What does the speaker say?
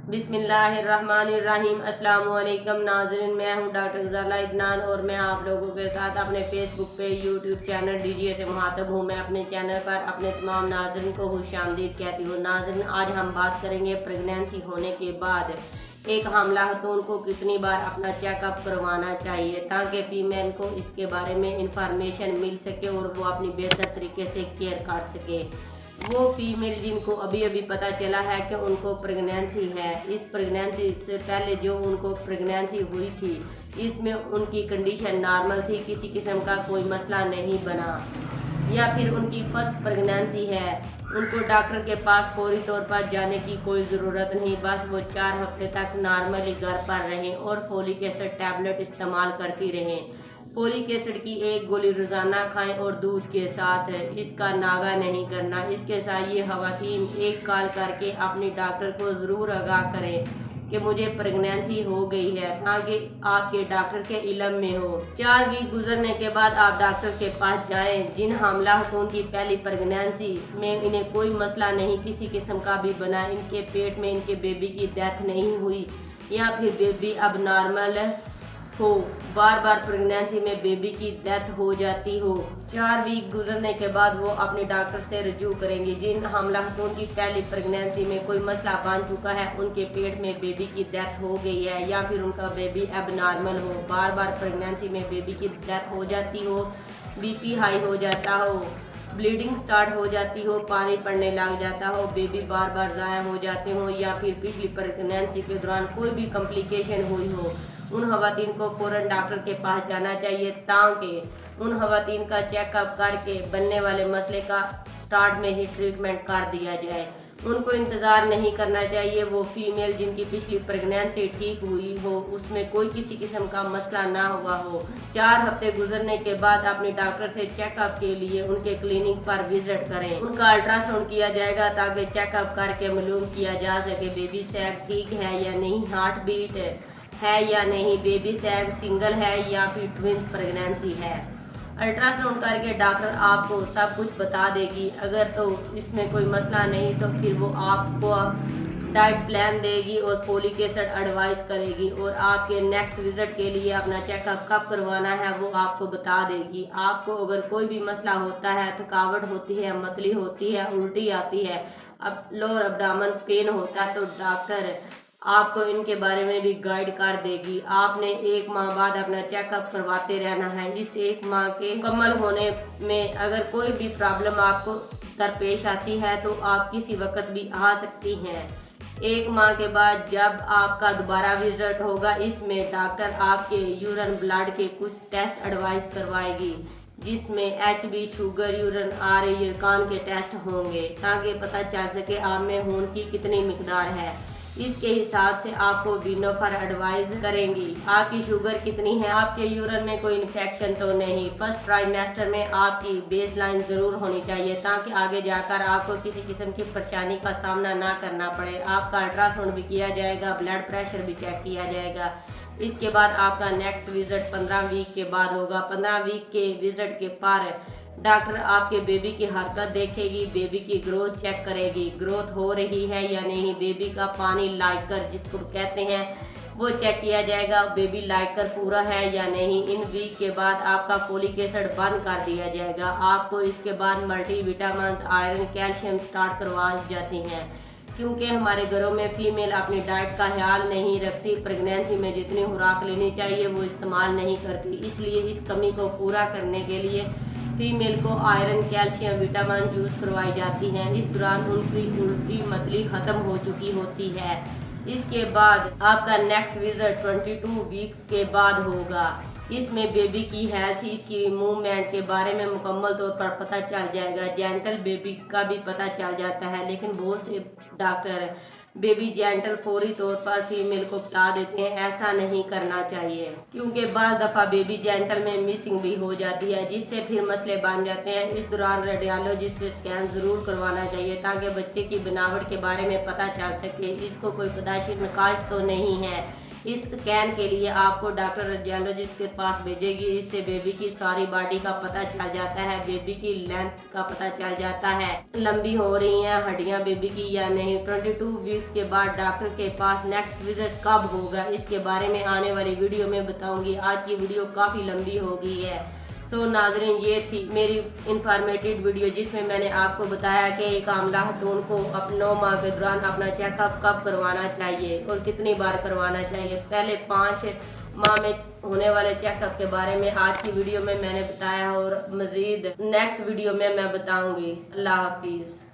बिस्मिल्लाहिर्रहमानिर्रहीम। अस्सलाम वालेकुम नाज़रीन, मैं हूं डॉक्टर ग़ज़ाला इदनान और मैं आप लोगों के साथ अपने फेसबुक पे यूट्यूब चैनल डीजीए से मुखातब हूं। मैं अपने चैनल पर अपने तमाम नाज़रीन को खुशामदीद कहती हूं। नाज़रीन, आज हम बात करेंगे प्रेगनेंसी होने के बाद एक हामला खातून को कितनी बार अपना चेकअप करवाना चाहिए ताकि फ़ीमेल को इसके बारे में इंफॉर्मेशन मिल सके और वो अपनी बेहतर तरीके से केयर कर सके। वो फीमेल जिनको अभी अभी पता चला है कि उनको प्रेगनेंसी है, इस प्रेगनेंसी से पहले जो उनको प्रेगनेंसी हुई थी इसमें उनकी कंडीशन नॉर्मल थी, किसी किस्म का कोई मसला नहीं बना, या फिर उनकी फर्स्ट प्रेगनेंसी है, उनको डॉक्टर के पास फौरी तौर पर जाने की कोई ज़रूरत नहीं, बस वो 4 हफ्ते तक नॉर्मली घर पर रहें और फोलिक एसिड टैबलेट इस्तेमाल करती रहें। फोलिक एसिड की एक गोली रोज़ाना खाएं और दूध के साथ, इसका नागा नहीं करना। इसके साथ ये ख़वातीन एक कॉल करके अपने डॉक्टर को ज़रूर आगाह करें कि मुझे प्रेगनेंसी हो गई है, ताकि आपके डॉक्टर के इल्म में हो। 4 वीक गुजरने के बाद आप डॉक्टर के पास जाएं। जिन हामला खातून की पहली प्रेगनेंसी में इन्हें कोई मसला नहीं किसी किस्म का भी बना, इनके पेट में इनके बेबी की डेथ नहीं हुई या फिर बेबी अब नॉर्मल हो, बार बार प्रेगनेंसी में बेबी की डेथ हो जाती हो, 4 वीक गुजरने के बाद वो अपने डॉक्टर से रजू करेंगे। जिन हामला खातून की पहली प्रेगनेंसी में कोई मसला बन चुका है, उनके पेट में बेबी की डेथ हो गई है या फिर उनका बेबी अब नॉर्मल हो, बार बार प्रेगनेंसी में बेबी की डेथ हो जाती हो, बीपी हाई हो जाता हो, ब्लीडिंग स्टार्ट हो जाती हो, पानी पड़ने लग जाता हो, बेबी बार बार ज़ाया हो जाते हो, या फिर पिछली प्रेगनेंसी के दौरान कोई भी कॉम्प्लिकेशन हुई हो, उन खवातीन को फ़ौरन डॉक्टर के पास जाना चाहिए ताकि उन खवातीन का चेकअप करके बनने वाले मसले का स्टार्ट में ही ट्रीटमेंट कर दिया जाए। उनको इंतज़ार नहीं करना चाहिए। वो फीमेल जिनकी पिछली प्रेगनेंसी ठीक हुई हो, उसमें कोई किसी किस्म का मसला ना हुआ हो, 4 हफ्ते गुजरने के बाद अपने डॉक्टर से चेकअप के लिए उनके क्लिनिक पर विजिट करें। उनका अल्ट्रासाउंड किया जाएगा ताकि चेकअप करके मालूम किया जा सके बेबी सैग ठीक है या नहीं, हार्ट बीट है या नहीं, बेबी सैग सिंगल है या फिर ट्विंस प्रेगनेंसी है। अल्ट्रासाउंड करके डॉक्टर आपको सब कुछ बता देगी। अगर तो इसमें कोई मसला नहीं तो फिर वो आपको डाइट प्लान देगी और फोलिक एसिड एडवाइस करेगी और आपके नेक्स्ट विजिट के लिए अपना चेकअप कब करवाना है वो आपको बता देगी। आपको अगर कोई भी मसला होता है, थकावट होती है, मतली होती है, उल्टी आती है, अब लोअर अब्डामन पेन होता है, तो डॉक्टर आपको इनके बारे में भी गाइड कर देगी। आपने 1 माह बाद अपना चेकअप करवाते रहना है। इस 1 माह के मुकम्मल होने में अगर कोई भी प्रॉब्लम आपको दरपेश आती है तो आप किसी वक्त भी आ सकती हैं। 1 माह के बाद जब आपका दोबारा विजिट होगा, इसमें डॉक्टर आपके यूरिन ब्लड के कुछ टेस्ट एडवाइस करवाएगी, जिसमें HB, शुगर, यूरिन आर यरकान के टेस्ट होंगे ताकि पता चल सके आप में खून की कितनी मिकदार है। इसके हिसाब से आपको बिनोफर एडवाइस करेंगी आपकी शुगर कितनी है, आपके यूरिन में कोई इन्फेक्शन तो नहीं। फर्स्ट ट्राइमेस्टर में आपकी बेसलाइन ज़रूर होनी चाहिए ताकि आगे जाकर आपको किसी किस्म की परेशानी का सामना ना करना पड़े। आपका अल्ट्रासाउंड भी किया जाएगा, ब्लड प्रेशर भी चेक किया जाएगा। इसके बाद आपका नेक्स्ट विजिट 15 वीक के बाद होगा। 15 वीक के विजिट के पर डॉक्टर आपके बेबी की हरकत देखेगी, बेबी की ग्रोथ चेक करेगी, ग्रोथ हो रही है या नहीं, बेबी का पानी लाइकर जिसको कहते हैं वो चेक किया जाएगा, बेबी लाइकर पूरा है या नहीं। इन वीक के बाद आपका फोलिक एसिड बंद कर दिया जाएगा। आपको इसके बाद multi vitamin, iron, calcium start करवा जाती हैं, क्योंकि हमारे घरों में फीमेल अपनी डाइट का ख्याल नहीं रखती, प्रेगनेंसी में जितनी खुराक लेनी चाहिए वो इस्तेमाल नहीं करती। इसलिए इस कमी को पूरा करने के लिए फीमेल को आयरन, कैल्शियम, विटामिन जूस करवाई जाती हैं। इस दौरान उनकी उल्टी मतली ख़त्म हो चुकी होती है। इसके बाद आपका नेक्स्ट विजिट 22 वीक्स के बाद होगा। इसमें बेबी की हेल्थ, इसकी मूवमेंट के बारे में मुकम्मल तौर पर पता चल जाएगा। जेंटल बेबी का भी पता चल जाता है, लेकिन बहुत से डॉक्टर बेबी जेंटल फौरी तौर पर फीमेल को बता देते हैं। ऐसा नहीं करना चाहिए क्योंकि बाज़ दफ़ा बेबी जेंटल में मिसिंग भी हो जाती है, जिससे फिर मसले बन जाते हैं। इस दौरान रेडियोलॉजिस्ट से स्कैन ज़रूर करवाना चाहिए ताकि बच्चे की बनावट के बारे में पता चल सके। इसको कोई पैदाइशी नकाश तो नहीं है इस स्कैन के लिए आपको डॉक्टर रेडियोलॉजिस्ट के पास भेजेगी। इससे बेबी की सारी बॉडी का पता चल जाता है, बेबी की लेंथ का पता चल जाता है, लंबी हो रही हैं हड्डियां बेबी की या नहीं। 22 वीक्स के बाद डॉक्टर के पास नेक्स्ट विजिट कब होगा, इसके बारे में आने वाली वीडियो में बताऊंगी। आज की वीडियो काफ़ी लंबी हो गई है। नाज़रीन, ये थी मेरी इंफॉर्मेटिव वीडियो जिसमें मैंने आपको बताया कि एक आमला खातून को 9 माह के दौरान अपना चेकअप कब करवाना चाहिए और कितनी बार करवाना चाहिए। पहले 5 माह में होने वाले चेकअप के बारे में आज की वीडियो में मैंने बताया और मज़ीद नेक्स्ट वीडियो में मैं बताऊंगी। अल्लाह हाफिज़।